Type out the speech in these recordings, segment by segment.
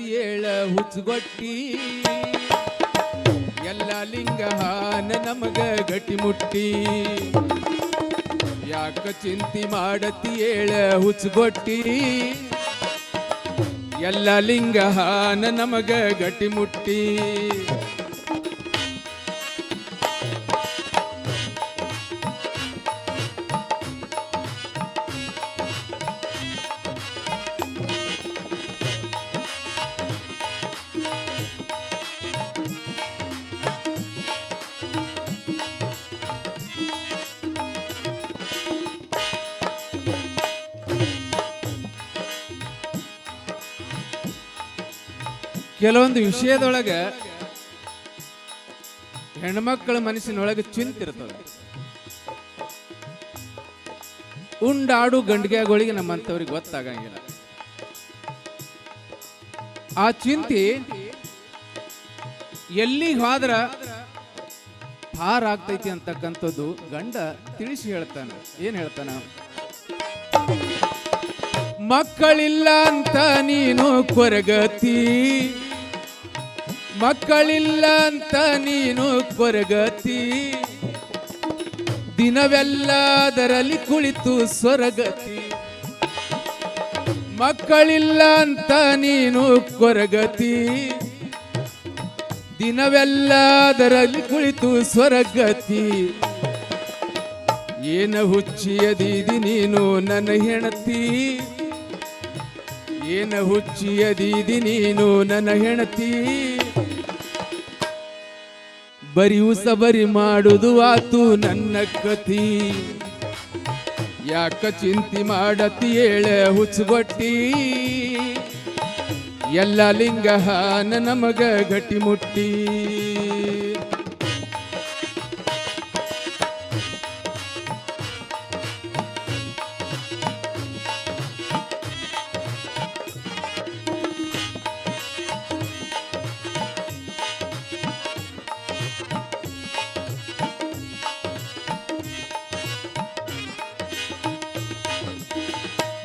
ಮಾಡತಿ ಏಳ ಹುಚ್ಚುಗೊಟ್ಟಿ ಎಲ್ಲ ಲಿಂಗ ಹಾನ ನಮಗ ಗಟ್ಟಿ ಮುಟ್ಟಿ ಯಾಕ ಚಿಂತಿ ಮಾಡತಿ ಏಳ ಹುಚ್ಚುಗೊಟ್ಟಿ ಎಲ್ಲ ಲಿಂಗ ಹಾನ ನಮಗ ಗಟ್ಟಿ ಮುಟ್ಟಿ ಕೆಲವೊಂದು ವಿಷಯದೊಳಗ ಹೆಣ್ಮಕ್ಕಳ ಮನಸ್ಸಿನೊಳಗೆ ಚಿಂತಿರ್ತದೆ. ಉಂಡಾಡು ಗಂಡಿಗೆಗಳಿಗೆ ನಮ್ಮಂಥವ್ರಿಗೆ ಗೊತ್ತಾಗಂಗಿಲ್ಲ. ಆ ಚಿಂತಿ ಎಲ್ಲಿಗೆ ಹೋದ್ರ ಪಾರ ಆಗ್ತೈತಿ ಅಂತಕ್ಕಂಥದ್ದು ಗಂಡ ತಿಳಿಸಿ ಹೇಳ್ತಾನ. ಏನ್ ಹೇಳ್ತಾನ? ಮಕ್ಕಳಿಲ್ಲ ಅಂತ ನೀನು ಕೊರಗತಿ, ಮಕ್ಕಳಿಲ್ಲ ಅಂತ ನೀನು ಕೊರಗತಿ, ದಿನವೆಲ್ಲ ಅದರಲ್ಲಿ ಕುಳಿತು ಸೊರಗತಿ. ಮಕ್ಕಳಿಲ್ಲ ಅಂತ ನೀನು ಕೊರಗತಿ, ದಿನವೆಲ್ಲ ಅದರಲ್ಲಿ ಕುಳಿತು ಸೊರಗತಿ. ಏನ ಹುಚ್ಚಿಯದೀದಿ ನೀನು ನನ್ನ ಹೆಣತಿ, ಏನ ಹುಚ್ಚಿಯದೀದಿ ನೀನು ನನ್ನ ಹೆಣತಿ. ಬರಿ ಉಸಬರಿ ಮಾಡುದು ಆತು ನನ್ನ ಕತಿ, ಯಾಕ ಚಿಂತಿ ಮಾಡತಿ ಏಳ ಹುಚ್ಚುಗೊಟ್ಟಿ. ಎಲ್ಲ ಲಿಂಗ ಹಾನ ನಮಗ ಗಟ್ಟಿ ಮುಟ್ಟಿ.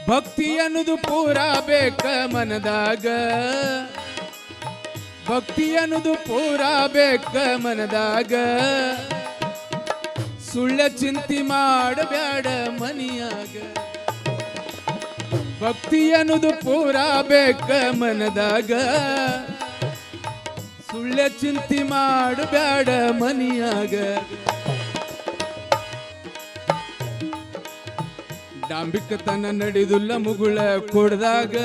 ಭಕ್ತಿ ಅನ್ನೋದು ಪೂರ ಬೇಕ ಮನದಾಗ, ಭಕ್ತಿ ಅನ್ನೋದು ಪೂರ ಬೇಕ ಮನದಾಗ. ಸುಳ್ಳ ಚಿಂತಿ ಮಾಡಬ್ಯಾಡ ಮನಿಯಾಗ. ಭಕ್ತಿ ಅನ್ನೋದು ಪೂರ ಬೇಕ ಮನದಾಗ, ಸುಳ್ಳ ಚಿಂತಿ ಮಾಡಬ್ಯಾಡ ಮನಿಯಾಗ. ಡಾಂಬಿಕತನ ನಡೆದುಲ್ಲ ಮುಗುಳ ಕೊಡ್ದಾಗ,